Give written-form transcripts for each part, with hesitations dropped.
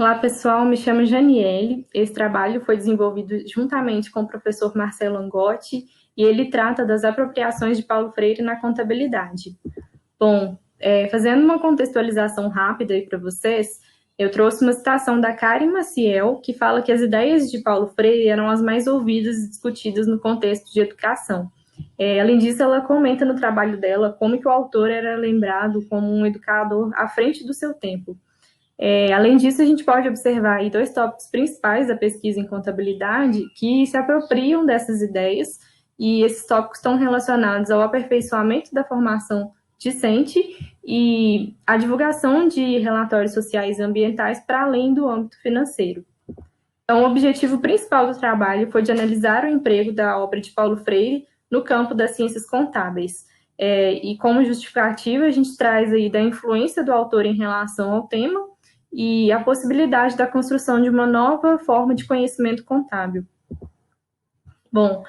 Olá, pessoal. Me chamo Janiele. Esse trabalho foi desenvolvido juntamente com o professor Marcelo Angotti e ele trata das apropriações de Paulo Freire na contabilidade. Bom, fazendo uma contextualização rápida aí para vocês, eu trouxe uma citação da Karen Maciel, que fala que as ideias de Paulo Freire eram as mais ouvidas e discutidas no contexto de educação. Além disso, ela comenta no trabalho dela como que o autor era lembrado como um educador à frente do seu tempo. Além disso, a gente pode observar aí dois tópicos principais da pesquisa em contabilidade que se apropriam dessas ideias, e esses tópicos estão relacionados ao aperfeiçoamento da formação discente e a divulgação de relatórios sociais e ambientais para além do âmbito financeiro. Então, o objetivo principal do trabalho foi de analisar o emprego da obra de Paulo Freire no campo das ciências contábeis. E como justificativa, a gente traz aí da influência do autor em relação ao tema e a possibilidade da construção de uma nova forma de conhecimento contábil. Bom,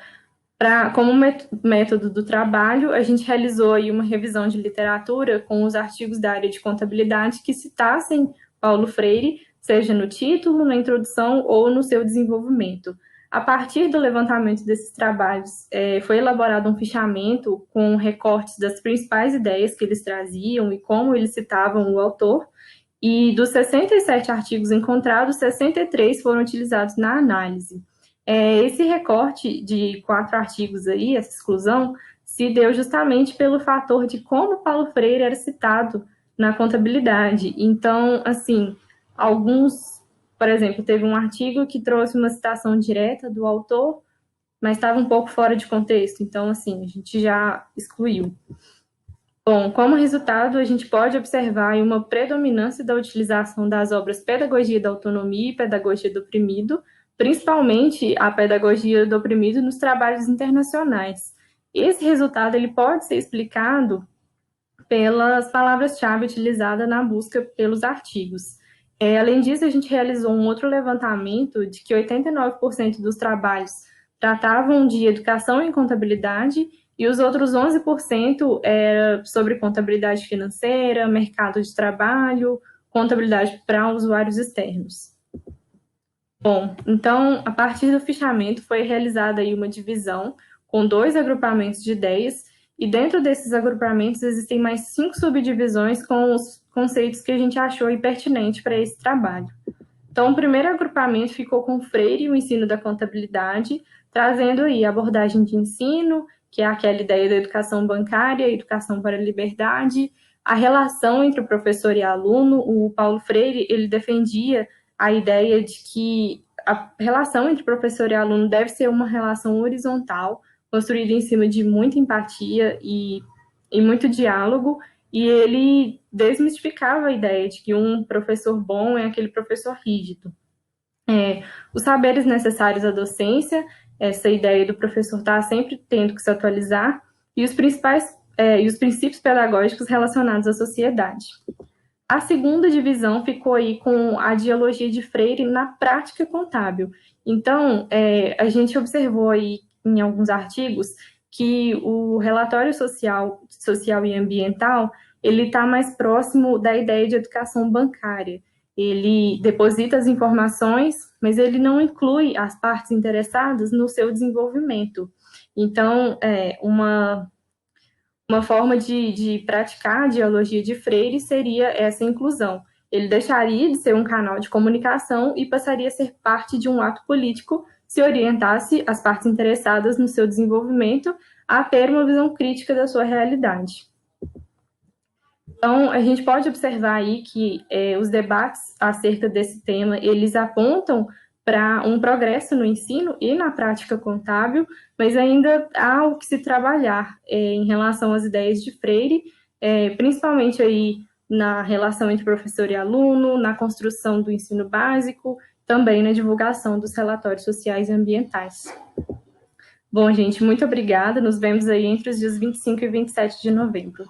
como método do trabalho, a gente realizou aí uma revisão de literatura com os artigos da área de contabilidade que citassem Paulo Freire, seja no título, na introdução ou no seu desenvolvimento. A partir do levantamento desses trabalhos, foi elaborado um fichamento com recortes das principais ideias que eles traziam e como eles citavam o autor, e dos 67 artigos encontrados, 63 foram utilizados na análise. Esse recorte de 4 artigos aí, essa exclusão, se deu justamente pelo fator de como Paulo Freire era citado na contabilidade. Então, assim, por exemplo, teve um artigo que trouxe uma citação direta do autor, mas estava um pouco fora de contexto, então, assim, a gente já excluiu. Bom, como resultado, a gente pode observar uma predominância da utilização das obras Pedagogia da Autonomia e Pedagogia do Oprimido, principalmente a Pedagogia do Oprimido nos trabalhos internacionais. Esse resultado ele pode ser explicado pelas palavras-chave utilizadas na busca pelos artigos. Além disso, a gente realizou um outro levantamento de que 89% dos trabalhos tratavam de educação em contabilidade e os outros 11% era sobre contabilidade financeira, mercado de trabalho, contabilidade para usuários externos. Bom, então, a partir do fichamento foi realizada aí uma divisão com 2 agrupamentos de ideias, e dentro desses agrupamentos existem mais 5 subdivisões com os conceitos que a gente achou pertinente para esse trabalho. Então, o primeiro agrupamento ficou com Freire e o ensino da contabilidade, trazendo aí a abordagem de ensino, que é aquela ideia da educação bancária, educação para a liberdade, a relação entre o professor e aluno. O Paulo Freire, ele defendia a ideia de que a relação entre professor e aluno deve ser uma relação horizontal, construída em cima de muita empatia e muito diálogo, e ele desmistificava a ideia de que um professor bom é aquele professor rígido. Os saberes necessários à docência, essa ideia do professor estar sempre tendo que se atualizar, e os princípios pedagógicos relacionados à sociedade. A segunda divisão ficou aí com a dialogia de Freire na prática contábil. Então, a gente observou aí em alguns artigos que o relatório social e ambiental ele está mais próximo da ideia de educação bancária. Ele deposita as informações, mas ele não inclui as partes interessadas no seu desenvolvimento. Então, uma forma de praticar a dialogia de Freire seria essa inclusão. Ele deixaria de ser um canal de comunicação e passaria a ser parte de um ato político se orientasse as partes interessadas no seu desenvolvimento a ter uma visão crítica da sua realidade. Então, a gente pode observar aí que os debates acerca desse tema, eles apontam para um progresso no ensino e na prática contábil, mas ainda há o que se trabalhar em relação às ideias de Freire, principalmente aí na relação entre professor e aluno, na construção do ensino básico, também na divulgação dos relatórios sociais e ambientais. Bom, gente, muito obrigada. Nos vemos aí entre os dias 25 e 27 de novembro.